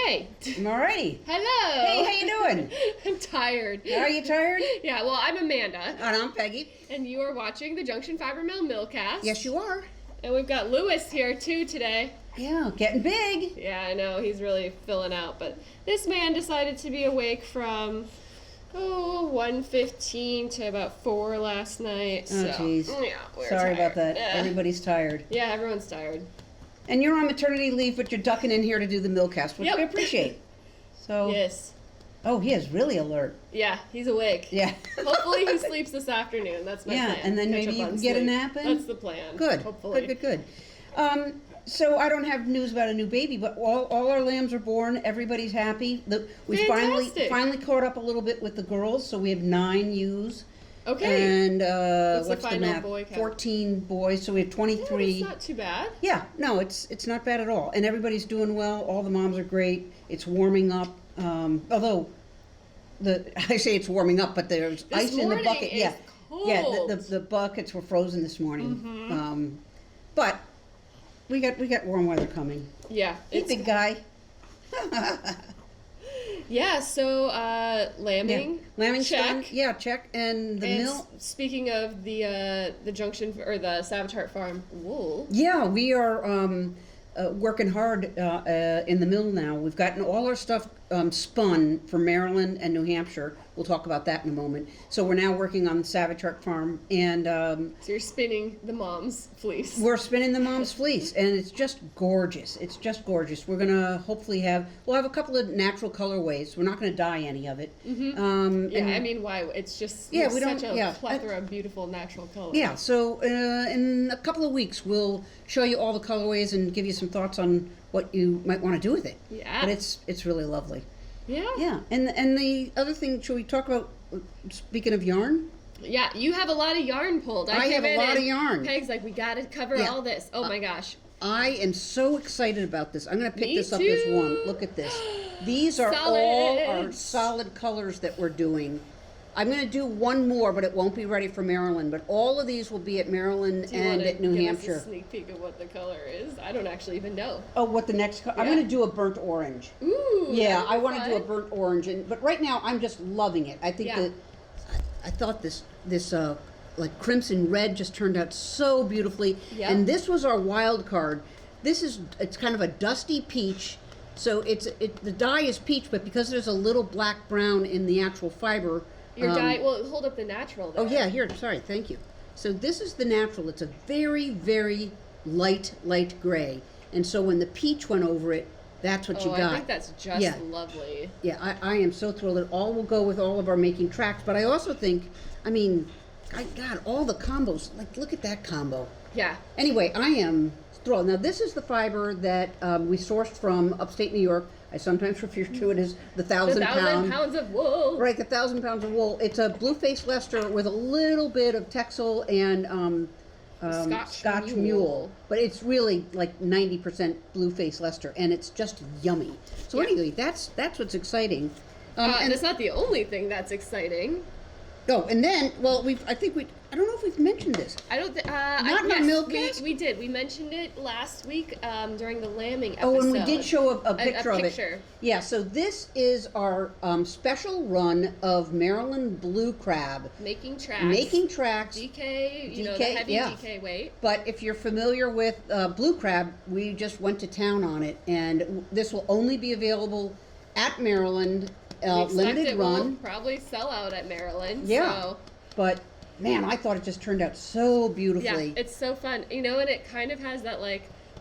Okay. Alrighty. Hello. Hey, how you doing? I'm tired. Are you tired? Yeah, well, I'm Amanda. And I'm Peggy. And you are watching the Junction Fiber Mill Millcast. Yes, you are. And we've got Lewis here, too, today. Yeah, getting big. Yeah, I know. He's really filling out. But this man decided to be awake from, 1:15 to about 4 last night. Oh, jeez. Yeah, we're Sorry tired. about that. Yeah. Everybody's tired. Yeah, everyone's tired. And you're on maternity leave, but you're ducking in here to do the Millcast, which we appreciate. So. Yes. Oh, he is really alert. Yeah, he's awake. Yeah. Hopefully he sleeps this afternoon. That's my plan. And then Catch maybe up you on can get a sleep. nap in? That's the plan. Good. Hopefully. Good. So I don't have news about a new baby, but all our lambs are born. Everybody's happy. We finally caught up a little bit with the girls, so we have 9 ewes. Okay. And what's the map? boy count? 14 boys, so we have 23. Yeah, that's not too bad. Yeah, no, it's not bad at all. And everybody's doing well. All the moms are great. It's warming up. Although I say it's warming up, but there's ice in the bucket. Is cold. Yeah, the buckets were frozen this morning. Mm-hmm. But we got warm weather coming. Yeah. Hey, big guy. Yeah, so lambing. Yeah. Lambing check. done. Yeah, check. And the mill. Speaking of the junction or the Sabbatical farm wool. Yeah, we are working hard in the mill now. We've gotten all our stuff spun for Maryland and New Hampshire. We'll talk about that in a moment. So we're now working on the Sabbatical farm, and so you're spinning the mom's fleece. We're spinning the mom's fleece, and it's just gorgeous. It's just gorgeous. We're gonna hopefully we'll have a couple of natural colorways. We're not gonna dye any of it. Mm-hmm. I mean, why? It's just such a plethora of beautiful natural colors. Yeah. So in a couple of weeks, we'll show you all the colorways and give you some thoughts on what you might want to do with it. Yeah. But it's really lovely. Yeah. Yeah. And the other thing, should we talk about, speaking of yarn? Yeah, you have a lot of yarn pulled. I have a lot of yarn. Peg's like, we got to cover all this. Oh my gosh. I am so excited about this. I'm going to pick this up too. as one. Look at this. These are all our solid colors that we're doing. I'm going to do one more, but it won't be ready for Maryland. But all of these will be at Maryland and at New Hampshire. Us a sneak peek of what the color is? I don't actually even know. Oh, what the next color? I'm going to do a burnt orange. Ooh. Yeah, I want to do a burnt orange, but right now I'm just loving it. I think that I thought this like crimson red just turned out so beautifully. Yep. And this was our wild card. It's kind of a dusty peach. So the dye is peach, but because there's a little black brown in the actual fiber. Your dye, well, hold up the natural there. Oh yeah, here, sorry, thank you. So this is the natural. It's a very, very light gray. And so when the peach went over it, that's what you got. I think that's just lovely. Yeah, I am so thrilled. It all will go with all of our making tracks. But I also think, God, all the combos. Like, look at that combo. Yeah. Anyway, I am thrilled. Now, this is the fiber that we sourced from upstate New York. I sometimes refer to it as the 1,000 pound. 1,000 pounds of wool. Right, 1,000 pounds of wool. It's a Bluefaced Leicester with a little bit of Texel and Scotch mule. But it's really like 90% Bluefaced Leicester, and it's just yummy. So anyway, that's what's exciting. And it's not the only thing that's exciting. Oh, and then, I don't know if we've mentioned this. I don't think, not in our Millcast? We did. We mentioned it last week during the lambing episode. Oh, and we did show a picture of it. Yeah, so this is our special run of Maryland blue crab. Making tracks. DK, the heavy DK weight. But if you're familiar with blue crab, we just went to town on it, and this will only be available at Maryland. Limited run. Will probably sell out at Maryland. Yeah. So. But man, I thought it just turned out so beautifully. Yeah, it's so fun. And it kind of has that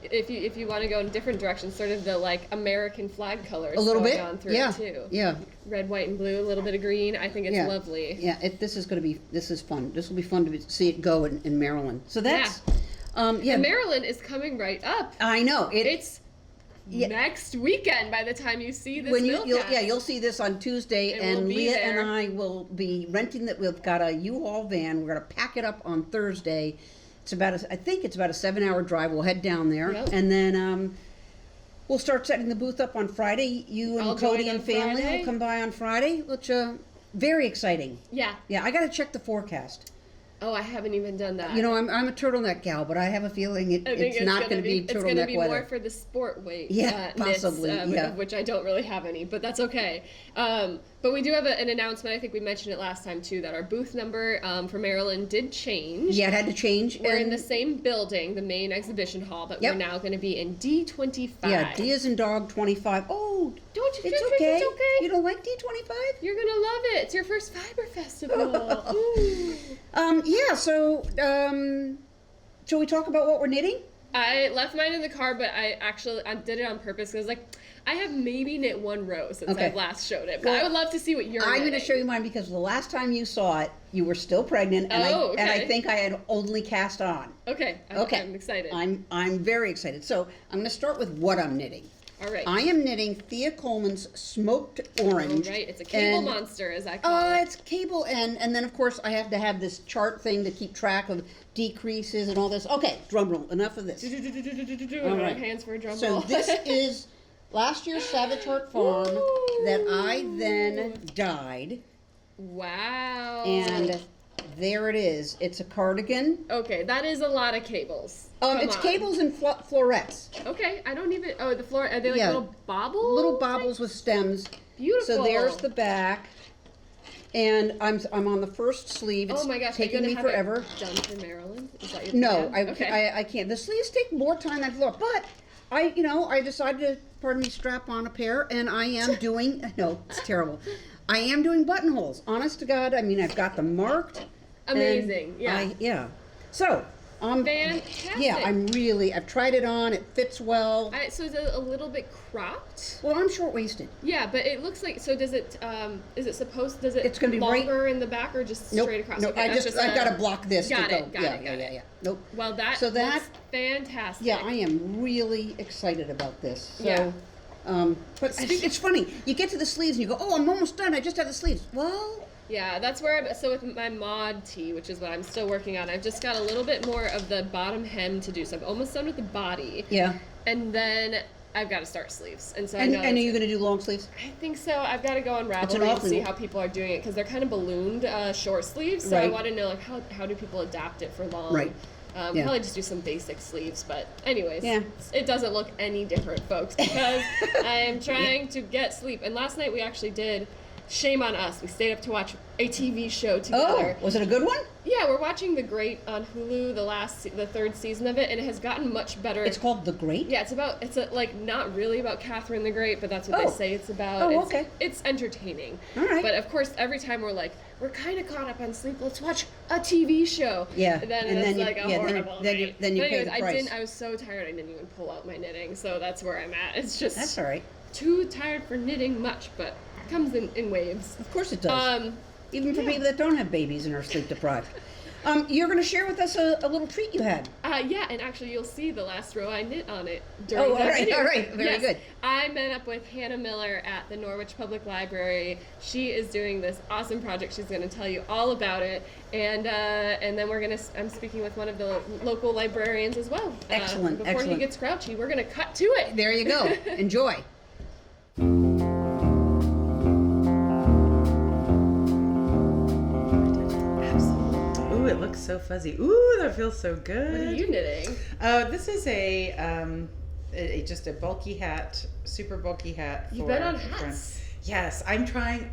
if you want to go in different directions, sort of the American flag colors a little going bit on through it too. Yeah. Red, white, and blue, a little bit of green. I think it's lovely. Yeah, this is fun. This will be fun to see it go in Maryland. So that's And Maryland is coming right up. I know. It's next weekend by the time you see this you'll see this on Tuesday, and Leah and I will be renting that. We've got a U-Haul van. We're going to pack it up on Thursday. I think it's about a 7-hour drive. We'll head down there, and then we'll start setting the booth up on Friday. You and Cody and family will come by on Friday, which very exciting. Yeah. Yeah, I got to check the forecast. Oh, I haven't even done that. You know, I'm a turtleneck gal, but I have a feeling it's not going to be turtleneck weather. It's going to be more for the sport weight possibly, knits, which I don't really have any, but that's okay. But we do have an announcement. I think we mentioned it last time, too, that our booth number for Maryland did change. Yeah, it had to change. We're in the same building, the main exhibition hall, but we're now going to be in D25. Yeah, D as in dog 25. Oh, don't you it's okay. It's okay. You don't like D25? You're going to love it. It's your first Fiber Festival. Yeah, so, shall we talk about what we're knitting? I left mine in the car, but I did it on purpose because, I have maybe knit one row since I've last showed it, but I would love to see what you're knitting. I'm going to show you mine because the last time you saw it, you were still pregnant, and I think I had only cast on. Okay. I'm excited. I'm very excited. So I'm going to start with what I'm knitting. All right. I am knitting Thea Coleman's Smoked Orange. Oh, right. It's a cable monster, as I call it. It's cable, and then, of course, I have to have this chart thing to keep track of decreases and all this. Okay, drum roll. Enough of this. All right. Hands for a drum roll. So this is last year's Sabbatical Farm that I then dyed. Wow. And there it is. It's a cardigan. Okay, that is a lot of cables. It's cables and florets. Okay, I don't even. Oh, the floret. Are they like little bobbles? Little bobbles with stems. Beautiful. So there's the back, and I'm on the first sleeve. It's taking me forever. Done for Maryland? Is that your plan? No, I can't. The sleeves take more time than I thought, but I decided to strap on a pair, and I am doing. No, it's terrible. I am doing buttonholes. Honest to God, I mean I've got them marked. Amazing. Yeah. So. Fantastic. Yeah, I've tried it on, it fits well. So is it a little bit cropped? Well, I'm short-waisted. Yeah, but it looks like, so does it, it's going to be longer in the back or just straight across? Nope, okay, I've got to block this got to it, go. Got it. Nope. Well, that's fantastic. Yeah, I am really excited about this. So, yeah. But it's funny, you get to the sleeves and you go, oh, I'm almost done, I just have the sleeves. Well... Yeah, that's where so with my mod tee, which is what I'm still working on, I've just got a little bit more of the bottom hem to do. So I'm almost done with the body. Yeah. And then I've got to start sleeves. And so are you going to do long sleeves? I think so. I've got to go on Ravelry and see how people are doing it because they're kind of ballooned short sleeves. So I want to know how do people adapt it for long. Right. Probably just do some basic sleeves, but anyways, it doesn't look any different, folks, because I am trying to get sleep. And last night we actually did. Shame on us. We stayed up to watch a TV show together. Oh, was it a good one? Yeah, we're watching The Great on Hulu, the third season of it, and it has gotten much better. It's called The Great? Yeah, not really about Catherine the Great, but that's what they say it's about. Oh, okay. It's entertaining. All right. But of course, every time we're kind of caught up on sleep, let's watch a TV show. Yeah. And then it's like a horrible night. Then you pay the price. I was so tired I didn't even pull out my knitting, so that's where I'm at. It's just... That's all right. Too tired for knitting much, but... comes in waves. Of course it does. Even for people that don't have babies and are sleep deprived. You're going to share with us a little treat you had. Yeah, and actually you'll see the last row I knit on it during that video. All right. Very good. I met up with Hannah Miller at the Norwich Public Library. She is doing this awesome project. She's going to tell you all about it. And then I'm speaking with one of the local librarians as well. Excellent. Before he gets grouchy, we're going to cut to it. There you go. Enjoy. It looks so fuzzy. Ooh, that feels so good. What are you knitting? This is just a bulky hat, super bulky hat. You've been on hats. Yes, I'm trying.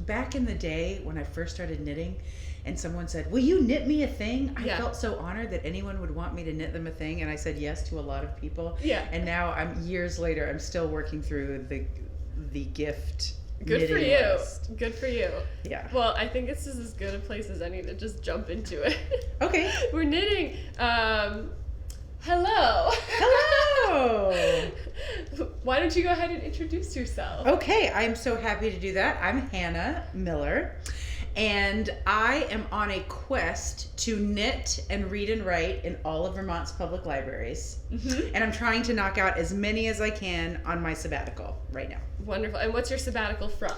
Back in the day when I first started knitting, and someone said, "Will you knit me a thing?" I felt so honored that anyone would want me to knit them a thing, and I said yes to a lot of people. Yeah. And now years later, I'm still working through the gift. Good for you. List. Good for you. Yeah. Well, I think this is as good a place as any to just jump into it. Okay. We're knitting. Hello. Hello. Why don't you go ahead and introduce yourself? Okay, I'm so happy to do that. I'm Hannah Miller, and I am on a quest to knit and read and write in all of Vermont's public libraries. Mm-hmm. And I'm trying to knock out as many as I can on my sabbatical right now. Wonderful. And what's your sabbatical from?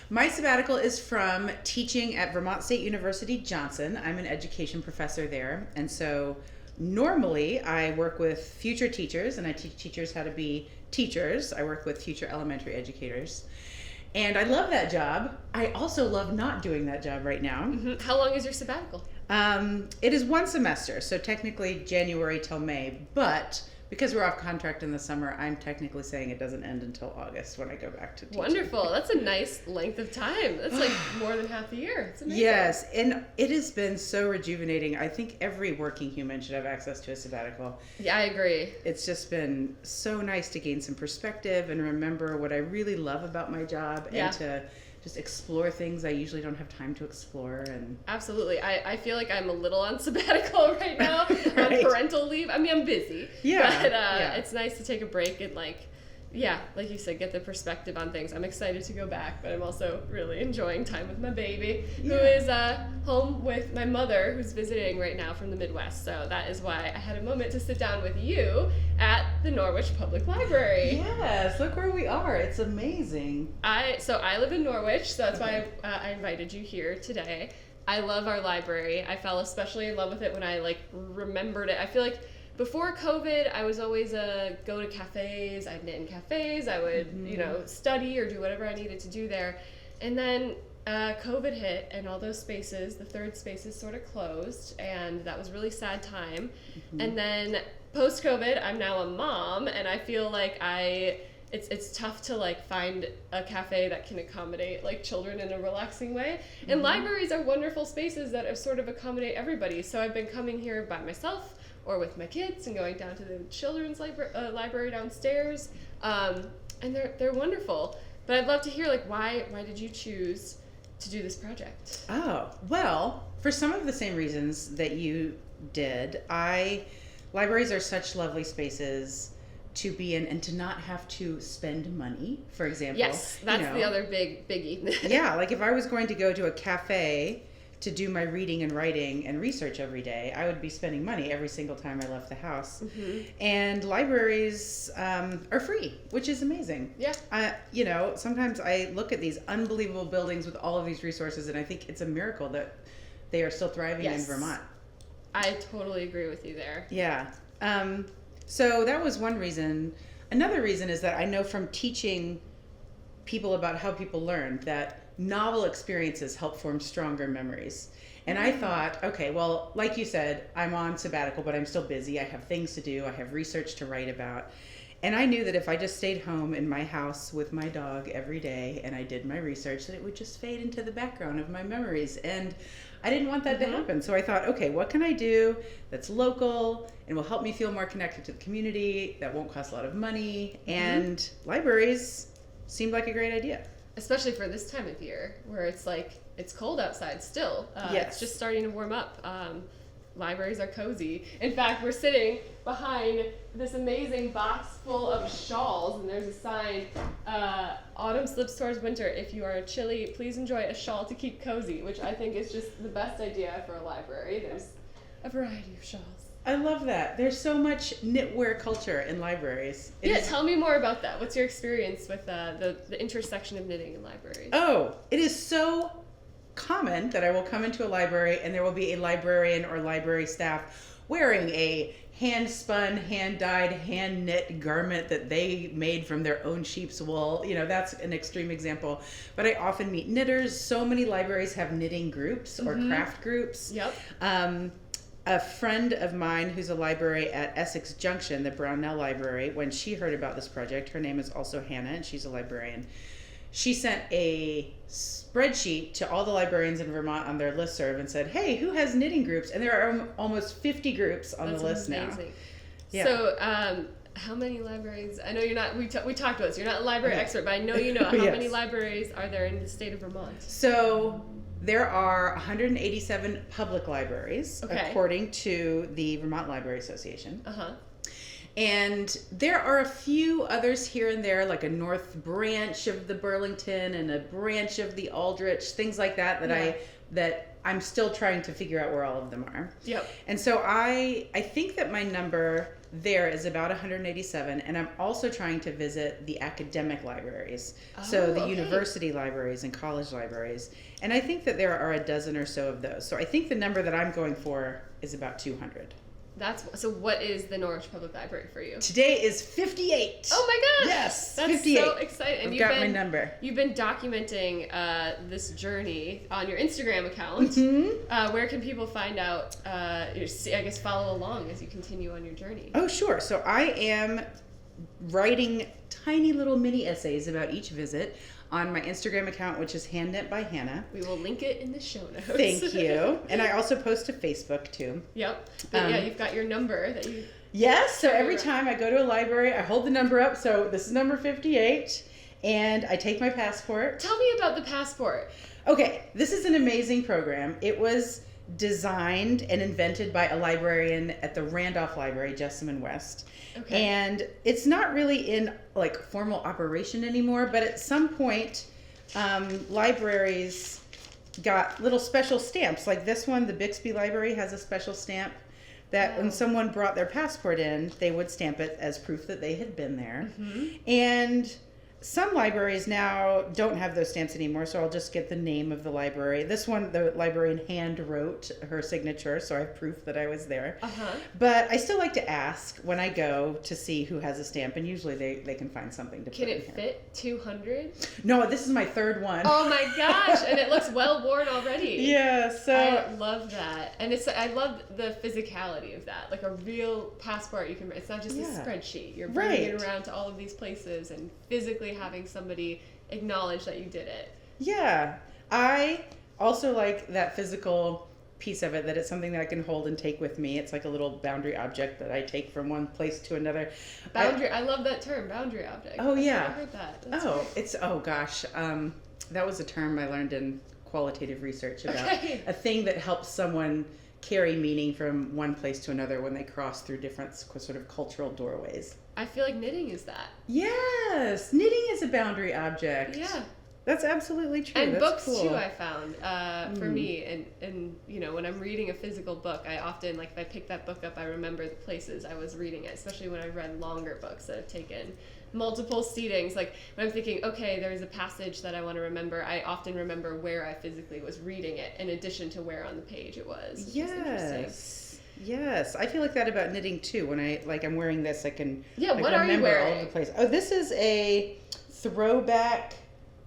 My sabbatical is from teaching at Vermont State University, Johnson. I'm an education professor there. And so normally I work with future teachers, and I teach teachers how to be teachers. I work with future elementary educators. And I love that job. I also love not doing that job right now. Mm-hmm. How long is your sabbatical? It is one semester, so technically January till May, but because we're off contract in the summer, I'm technically saying it doesn't end until August when I go back to teaching. Wonderful. That's a nice length of time. That's like more than half the year. It's amazing. Yes, and it has been so rejuvenating. I think every working human should have access to a sabbatical. Yeah, I agree. It's just been so nice to gain some perspective and remember what I really love about my job and to just explore things I usually don't have time to explore. And absolutely. I feel like I'm a little on sabbatical right now, right. on parental leave. I mean, I'm busy, yeah, but it's nice to take a break and like you said, get the perspective on things. I'm excited to go back, but I'm also really enjoying time with my baby, who is home with my mother, who's visiting right now from the Midwest. So that is why I had a moment to sit down with you at the Norwich Public Library. Yes, look where we are. It's amazing. I live in Norwich, so that's why I invited you here today. I love our library. I fell especially in love with it when I remembered it. I feel like before COVID, I was always go to cafes. I'd knit in cafes. I would, study or do whatever I needed to do there. And then COVID hit, and all those spaces, the third spaces, sort of closed, and that was a really sad time. Mm-hmm. And then post-COVID, I'm now a mom, and I feel like it's tough to find a cafe that can accommodate children in a relaxing way. And libraries are wonderful spaces that sort of accommodate everybody. So I've been coming here by myself or with my kids and going down to the children's library downstairs, and they're wonderful. But I'd love to hear why did you choose to do this project? Oh, well, for some of the same reasons that you did. Libraries are such lovely spaces to be in and to not have to spend money, for example. Yes, that's the other biggie. Yeah, if I was going to go to a cafe to do my reading and writing and research every day, I would be spending money every single time I left the house. Mm-hmm. And libraries are free, which is amazing. Yeah. Sometimes I look at these unbelievable buildings with all of these resources, and I think it's a miracle that they are still thriving in Vermont. I totally agree with you there. Yeah. So that was one reason. Another reason is that I know from teaching people about how people learn that novel experiences help form stronger memories. And I thought, okay, well, like you said, I'm on sabbatical, but I'm still busy. I have things to do. I have research to write about. And I knew that if I just stayed home in my house with my dog every day and I did my research, that it would just fade into the background of my memories. And I didn't want that to happen. So I thought, okay, what can I do that's local and will help me feel more connected to the community, that won't cost a lot of money? And libraries seemed like a great idea. Especially for this time of year where it's cold outside still. It's just starting to warm up. Libraries are cozy. In fact, we're sitting behind this amazing box full of shawls, and there's a sign, autumn slips towards winter. If you are chilly, please enjoy a shawl to keep cozy, which I think is just the best idea for a library. There's a variety of shawls. I love that. There's so much knitwear culture in libraries. Tell me more about that. What's your experience with the intersection of knitting and libraries? Oh, it is so common that I will come into a library and there will be a librarian or library staff wearing a hand-spun, hand-dyed, hand-knit garment that they made from their own sheep's wool. That's an extreme example. But I often meet knitters. So many libraries have knitting groups or craft groups. Yep. A friend of mine who's a library at Essex Junction, the Brownell Library, when she heard about this project, her name is also Hannah, and she's a librarian. She sent a spreadsheet to all the librarians in Vermont on their listserv and said, hey, who has knitting groups? And there are almost 50 groups on the list now. Yeah. So how many libraries, I know you're not, we talked about this, you're not a library expert, but I know you know, how many libraries are there in the state of Vermont? So there are 187 public libraries, according to the Vermont Library Association. And there are a few others here and there, like a north branch of the Burlington and a branch of the Aldrich, things like that, that I'm still trying to figure out where all of them are. Yep. And so I think that my number there is about 187, and I'm also trying to visit the academic libraries, so the university libraries and college libraries, and I think that there are a dozen or so of those. So I think the number that I'm going for is about 200. So what is the Norwich Public Library for you? Today is 58. Oh my gosh! Yes, that's 58. so exciting. I've got my number. You've been documenting this journey on your Instagram account. Where can people find out? Follow along as you continue on your journey. Oh, sure. So I am writing tiny little mini essays about each visit on my Instagram account, which is Hand Knit by Hannah. We will link it in the show notes. Thank you. And I also post to Facebook too. Yep. But you've got your number that you... Yes, so every time I go to a library, I hold the number up. So this is number 58, and I take my passport. Tell me about the passport. Okay, this is an amazing program. It was designed and invented by a librarian at the Randolph Library, Jessamine West. Okay. And it's not really in like formal operation anymore, but at some point, libraries got little special stamps. Like this one, the Bixby Library has a special stamp that when someone brought their passport in, they would stamp it as proof that they had been there. And some libraries now don't have those stamps anymore, so I'll just get the name of the library. This one, the librarian hand wrote her signature, so I have proof that I was there. But I still like to ask when I go to see who has a stamp, and usually they can find something to put in here. Can it fit 200? No, this is my third one. Oh my gosh, and it looks well worn already. Yeah, so... I love that. And I love the physicality of that. Like a real passport you can... It's not just a spreadsheet. You're bringing it around to all of these places and physically having somebody acknowledge that you did it. Yeah. I also like that physical piece of it, that it's something that I can hold and take with me. It's like a little boundary object that I take from one place to another. I love that term, boundary object. Oh, yeah. I heard that. That's great. That was a term I learned in qualitative research about a thing that helps someone carry meaning from one place to another when they cross through different sort of cultural doorways. I feel like knitting is that. Yes, knitting is a boundary object. Yeah. That's absolutely true. And That's books cool. too, I found, for me. And you know, when I'm reading a physical book, I often, like if I pick that book up, I remember the places I was reading it, especially when I've read longer books that have taken multiple seatings. Like when I'm thinking, okay, there's a passage that I want to remember, I often remember where I physically was reading it in addition to where on the page it was. Yes, I feel like that about knitting too. When I'm wearing this, I can what are you wearing? All the places. Oh, this is a throwback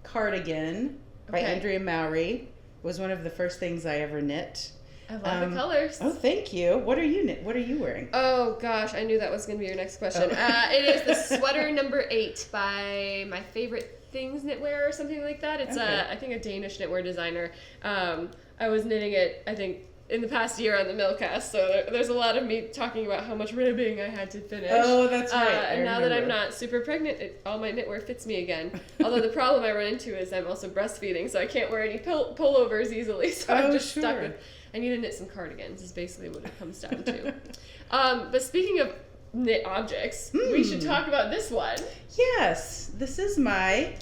cardigan by Andrea Mowry. It was one of the first things I ever knit. I love the colors. Oh, thank you. What are you wearing? Oh gosh, I knew that was going to be your next question. It is the sweater number 8 by My Favorite Things Knitwear or something like that. It's I think a Danish knitwear designer. I was knitting it, I think, in the past year on the Millcast, so there's a lot of me talking about how much ribbing I had to finish. Oh, that's right. And now that I'm not super pregnant, all my knitwear fits me again. Although the problem I run into is I'm also breastfeeding, so I can't wear any pullovers easily. So I'm just stuck with. I need to knit some cardigans. Is basically what it comes down to. But speaking of knit objects, we should talk about this one. Yes, this is my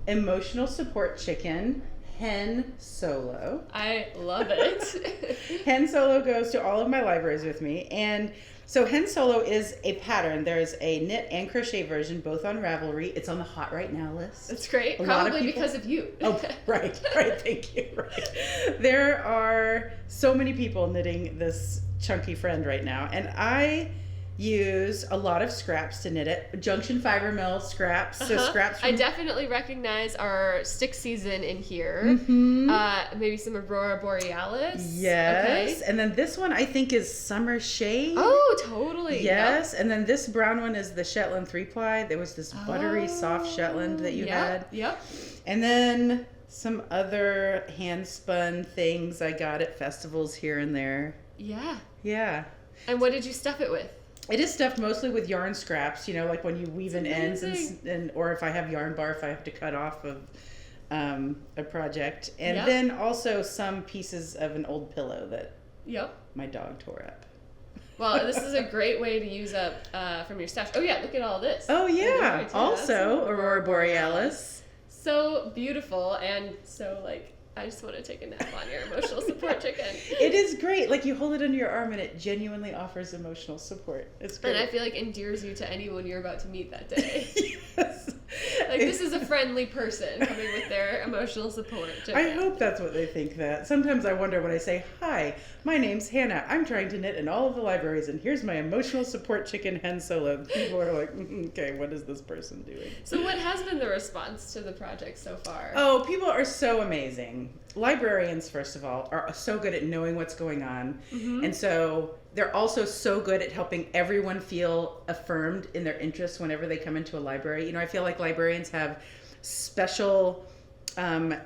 emotional support chicken. Hen Solo. I love it. Hen Solo goes to all of my libraries with me. And so Hen Solo is a pattern. There's a knit and crochet version, both on Ravelry. It's on the Hot Right Now list. That's great. Probably because of you. Oh, right. Thank you. Right. There are so many people knitting this chunky friend right now. And I use a lot of scraps to knit it. Junction Fiber Mill scraps. So scraps from... I definitely recognize our stick season in here. Maybe some Aurora Borealis. Yes. Okay. And then this one I think is Summer Shade. Oh, totally. Yes. Yep. And then this brown one is the Shetland 3-ply. There was this buttery soft Shetland that you had. Yep. And then some other hand spun things I got at festivals here and there. Yeah. And what did you stuff it with? It is stuffed mostly with yarn scraps, you know, like when you weave in ends and or if I have yarn bark I have to cut off of a project. And then also some pieces of an old pillow that my dog tore up. Well, this is a great way to use up from your stash. Oh yeah, look at all this. Oh yeah, also Aurora Borealis. So beautiful and so I just want to take a nap on your emotional support chicken. It is great. Like, you hold it under your arm and it genuinely offers emotional support. It's great. And I feel like endears you to anyone you're about to meet that day. Yes. Like, this is a friendly person coming with their emotional support chicken. I hope that's what they think that. Sometimes I wonder when I say, hi, my name's Hannah. I'm trying to knit in all of the libraries, and here's my emotional support chicken hen solo. People are like, okay, what is this person doing? So what has been the response to the project so far? Oh, people are so amazing. Librarians, first of all, are so good at knowing what's going on. Mm-hmm. And so they're also so good at helping everyone feel affirmed in their interests whenever they come into a library. You know, I feel like librarians have special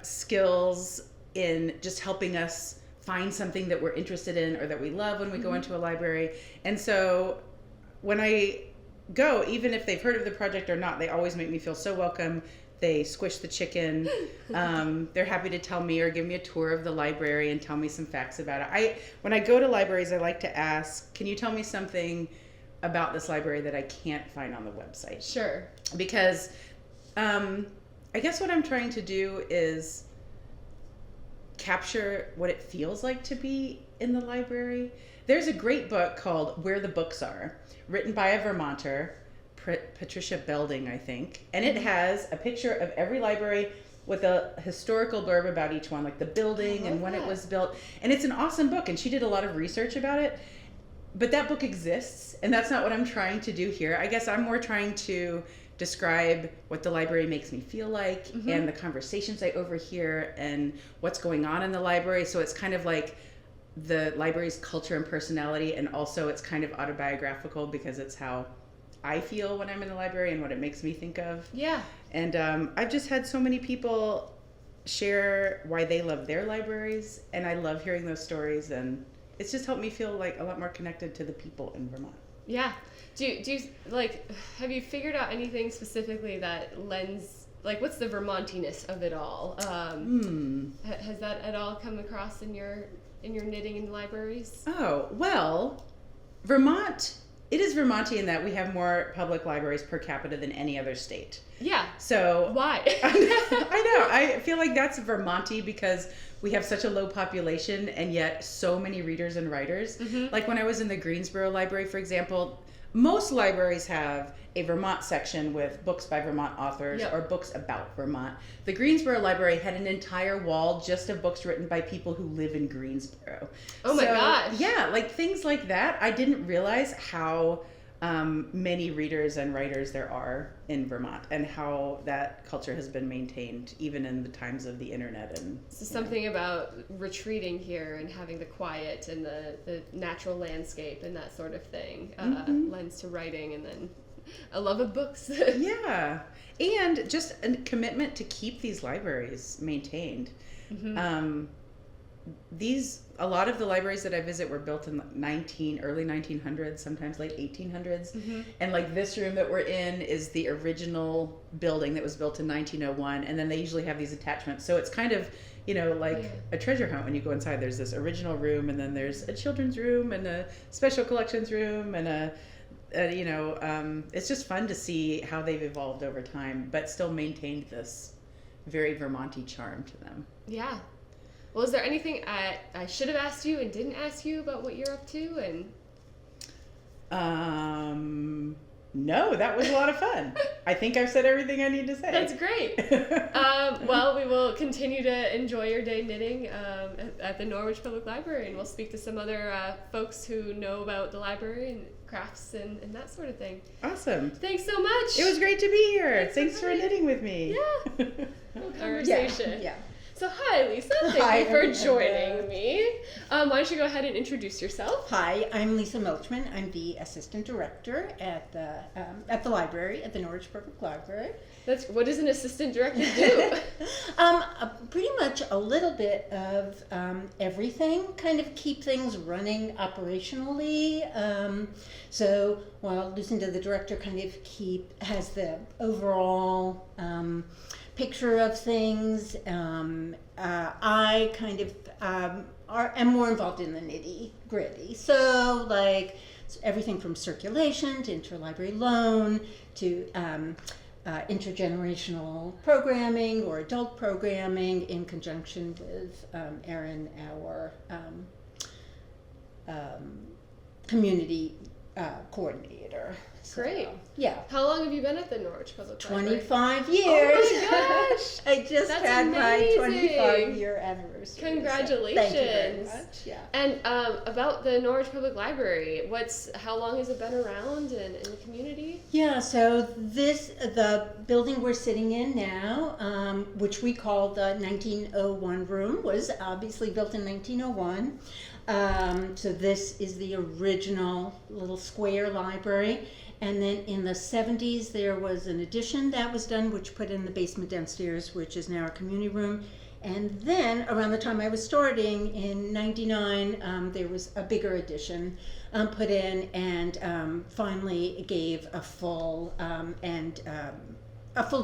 skills in just helping us find something that we're interested in or that we love when we go into a library. And so when I go, even if they've heard of the project or not, they always make me feel so welcome. They squish the chicken. They're happy to tell me or give me a tour of the library and tell me some facts about it. When I go to libraries, I like to ask, can you tell me something about this library that I can't find on the website? Sure. Because I guess what I'm trying to do is capture what it feels like to be in the library. There's a great book called Where the Books Are, written by a Vermonter, Patricia Belding, I think. And it has a picture of every library with a historical blurb about each one, like the building and when it was built. And it's an awesome book, and she did a lot of research about it. But that book exists, and that's not what I'm trying to do here. I guess I'm more trying to describe what the library makes me feel like and the conversations I overhear and what's going on in the library. So it's kind of like the library's culture and personality, and also it's kind of autobiographical because it's how I feel when I'm in the library and what it makes me think of. Yeah. And I've just had so many people share why they love their libraries, and I love hearing those stories, and it's just helped me feel like a lot more connected to the people in Vermont. Yeah. Do you like, have you figured out anything specifically that lends, like, what's the Vermontiness of it all? Has that at all come across in your knitting in libraries? Oh, well, Vermont, it is Vermonty in that we have more public libraries per capita than any other state. Yeah. So why? I know. I feel like that's Vermonty because we have such a low population and yet so many readers and writers. Mm-hmm. Like when I was in the Greensboro Library, for example, most libraries have a Vermont section with books by Vermont authors or books about Vermont. The Greensboro Library had an entire wall just of books written by people who live in Greensboro. Oh my gosh. Yeah, like things like that. I didn't realize how many readers and writers there are in Vermont and how that culture has been maintained even in the times of the internet. And so something about retreating here and having the quiet and the natural landscape and that sort of thing lends to writing, and then a love of books. Yeah, and just a commitment to keep these libraries maintained. A lot of the libraries that I visit were built in early 1900s, sometimes late 1800s. And like this room that we're in is the original building that was built in 1901. And then they usually have these attachments. So it's kind of, like a treasure hunt when you go inside. There's this original room, and then there's a children's room and a special collections room and it's just fun to see how they've evolved over time, but still maintained this very Vermonty charm to them. Yeah. Well, is there anything I should have asked you and didn't ask you about what you're up to? And no, that was a lot of fun. I think I've said everything I need to say. That's great. Well, we will continue to enjoy your day knitting at the Norwich Public Library, and we'll speak to some other folks who know about the library and crafts and that sort of thing. Awesome. Thanks so much. It was great to be here. Thanks for knitting with me. Yeah. Conversation. Yeah. So hi, Lisa. Thank you for joining me. Why don't you go ahead and introduce yourself? Hi, I'm Lisa Milchman. I'm the assistant director at the library, at the Norwich Public Library. What does an assistant director do? Pretty much a little bit of everything, kind of keep things running operationally. So while Lucinda, the director, kind of has the overall picture of things, I kind of am more involved in the nitty-gritty. So like everything from circulation to interlibrary loan to intergenerational programming or adult programming in conjunction with Erin, our community coordinator. Great. So, yeah. How long have you been at the Norwich Public Library? 25 years. Oh my gosh. I just That's had amazing. my 25-year anniversary. Congratulations. So thank you very much. Yeah. And about the Norwich Public Library, how long has it been around in the community? Yeah, so the building we're sitting in now, which we call the 1901 room, was obviously built in 1901. So this is the original little square library. And then in the 70s, there was an addition that was done, which put in the basement downstairs, which is now our community room. And then around the time I was starting in 99, there was a bigger addition put in, and finally gave a full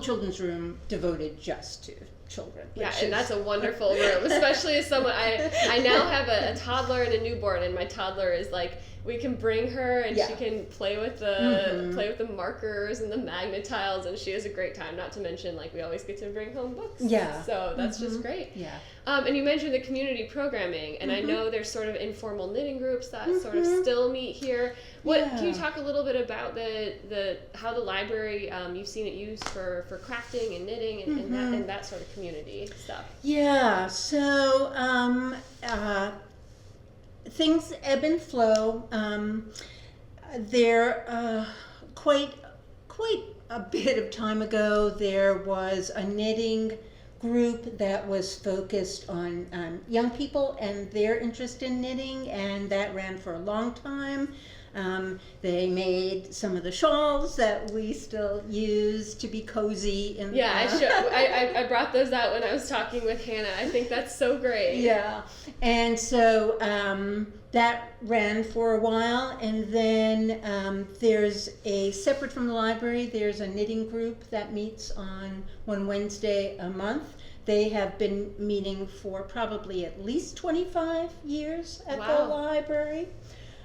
children's room devoted just to children. Yeah, and that's a wonderful room, especially as someone, I now have a toddler and a newborn, and my toddler is like, we can bring her and she can play with the markers and the magnetiles, and she has a great time. Not to mention, like, we always get to bring home books. Yeah. So that's just great. Yeah. And you mentioned the community programming, and I know there's sort of informal knitting groups that sort of still meet here. Can you talk a little bit about the how the library you've seen it used for crafting and knitting and that sort of community stuff? Yeah. So things ebb and flow. There, quite a bit of time ago, there was a knitting group that was focused on young people and their interest in knitting, and that ran for a long time. They made some of the shawls that we still use to be cozy. I brought those out when I was talking with Hannah. I think that's so great. Yeah, and so that ran for a while, and then there's separate from the library, there's a knitting group that meets on one Wednesday a month. They have been meeting for probably at least 25 years at the library.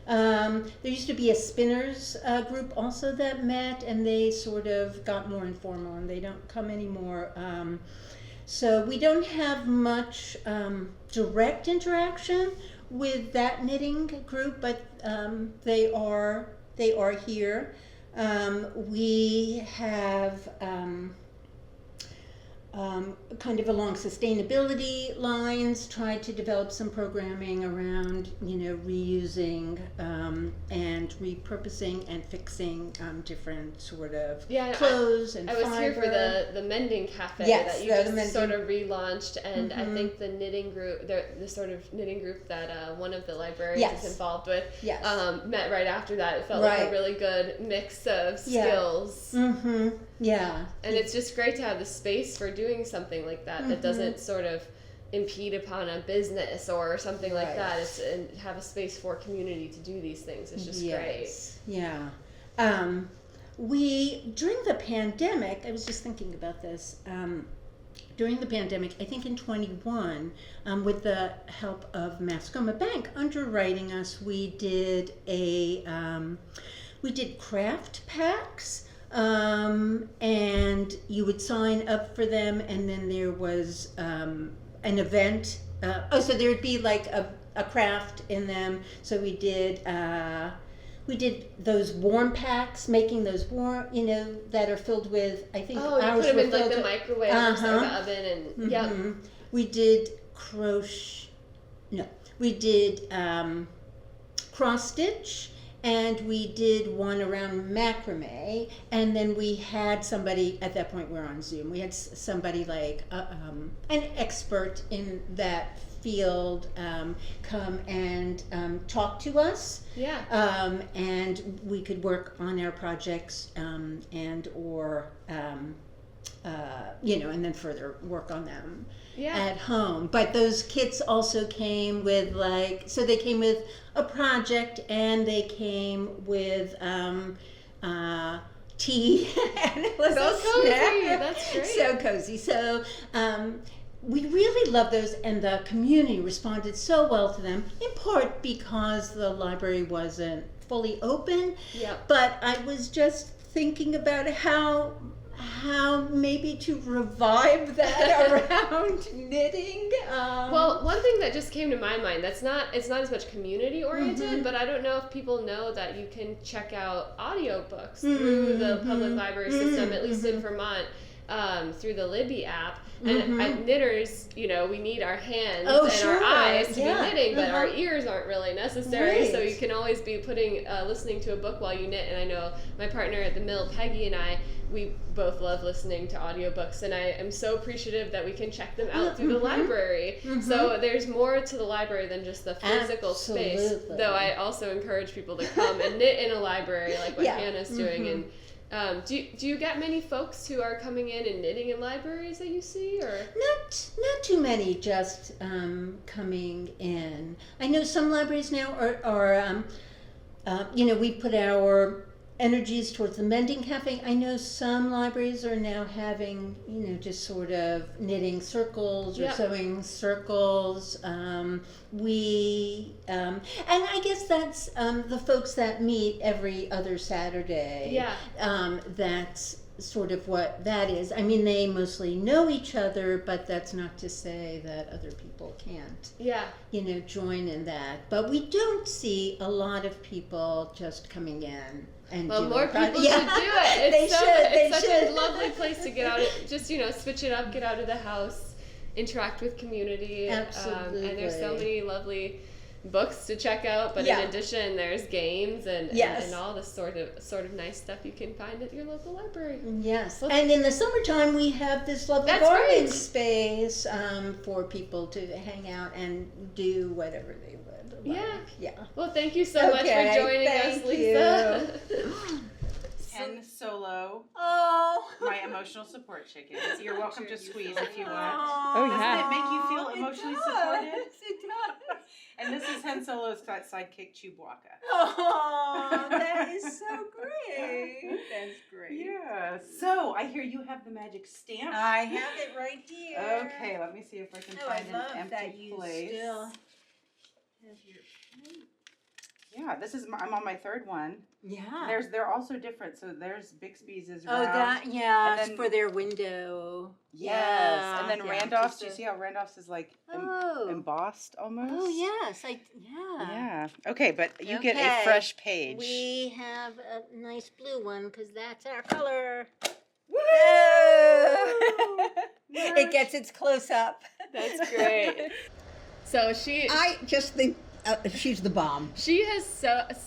There used to be a spinners group also that met, and they sort of got more informal, and they don't come anymore. So we don't have much direct interaction with that knitting group, but they are here. We have kind of along sustainability lines, tried to develop some programming around, reusing and repurposing and fixing different sort of clothes and fiber. I was here for the mending cafe that you just sort of relaunched, and I think the knitting group, the sort of knitting group that one of the librarians is involved with, met right after that. It felt like a really good mix of skills. Yeah. And it's just great to have the space for doing something like that that doesn't sort of impede upon a business or something like that. And have a space for community to do these things. It's just great. Yeah. During the pandemic, I was just thinking about this. During the pandemic, I think in 21, with the help of Mascoma Bank underwriting us, we did craft packs. And you would sign up for them, and then there was an event. So there would be like a craft in them. So we did those warm packs, making those warm, that are filled with, I think. Oh, you put them in like the microwave or the oven, and We did we did cross stitch. And we did one around macrame, and then we had somebody, at that point we're on Zoom, we had somebody like an expert in that field come and talk to us. Yeah. And we could work on our projects and then further work on them at home. But those kits also came with they came with a project, and they came with tea and a little snack. That's great. So cozy. So we really love those, and the community responded so well to them, in part because the library wasn't fully open. Yeah. But I was just thinking about how how maybe to revive that around knitting. Well, one thing that just came to my mind, it's not as much community oriented, but I don't know if people know that you can check out audiobooks through the public library system, at least in Vermont, through the Libby app. And at knitters, we need our hands and our eyes to be knitting, but our ears aren't really necessary. Right. So you can always be listening to a book while you knit. And I know my partner at the mill, Peggy, and we both love listening to audiobooks, and I am so appreciative that we can check them out through the library. So there's more to the library than just the physical space. Though I also encourage people to come and knit in a library like what Hannah's doing. And do you get many folks who are coming in and knitting in libraries that you see, or not too many just coming in? I know some libraries now are we put our energies towards the mending cafe. I know some libraries are now having just sort of knitting circles or sewing circles. And I guess that's the folks that meet every other Saturday. That's sort of what that is. I mean, they mostly know each other, but that's not to say that other people can't join in that. But we don't see a lot of people just coming in and more people should do it. It's such a lovely place to get out, just switch it up, get out of the house, interact with community. Absolutely. And there's so many lovely books to check out, but in addition there's games and all this sort of nice stuff you can find at your local library. Yes. And in the summertime we have this lovely garden space for people to hang out and do whatever they would like. Well, thank you so much for joining us, Lisa. Hen Solo. Oh, my emotional support chickens. You're welcome to squeeze if you want. Oh, Doesn't it make you feel emotionally supported? It does. And this is Hen Solo's sidekick, Chewbacca. Oh, that is so great. That's great. Yeah. So I hear you have the magic stamp. I have it right here. Okay, let me see if I can find an empty place. Still have your Yeah, I'm on my third one. Yeah. They're also different. So there's Bixby's is round. And then, it's for their window. Yes. And then Randolph's, do you see how Randolph's is like embossed almost? Oh, yes. Yeah. Okay, but you get a fresh page. We have a nice blue one because that's our color. Woo! It gets its close up. That's great. So I just think she's the bomb. She has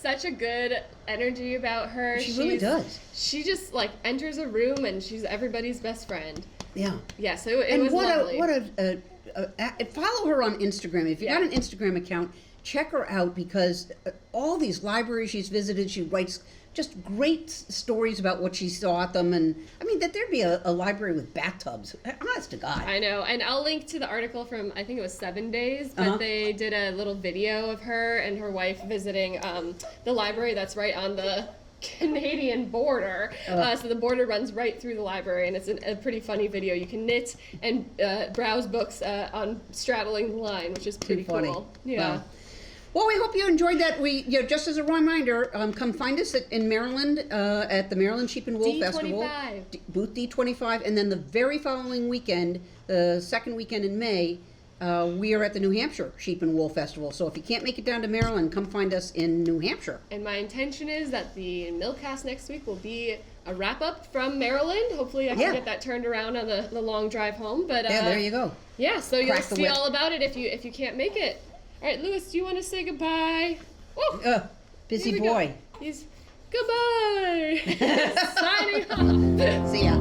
such a good energy about her. She really does. She just enters a room and she's everybody's best friend. Yeah. Yeah. So it was lovely. Follow her on Instagram. If you got an Instagram account, check her out because all these libraries she's visited, she writes just great stories about what she saw at them, and I mean that there'd be a library with bathtubs. Honest to God. I know, and I'll link to the article from I think it was 7 Days, but they did a little video of her and her wife visiting the library that's right on the Canadian border. So the border runs right through the library, and it's a pretty funny video. You can knit and browse books on straddling the line, which is pretty cool. Yeah. Wow. Well, we hope you enjoyed that. Just as a reminder, come find us in Maryland at the Maryland Sheep and Wool Festival, booth D25, and then the very following weekend, the second weekend in May, we are at the New Hampshire Sheep and Wool Festival. So if you can't make it down to Maryland, come find us in New Hampshire. And my intention is that the Millcast next week will be a wrap-up from Maryland. Hopefully I can get that turned around on the long drive home. But there you go. Yeah, so you'll see all about it if you can't make it. All right, Lewis, do you want to say goodbye? Oh, busy boy. He's goodbye. Signing off. See ya.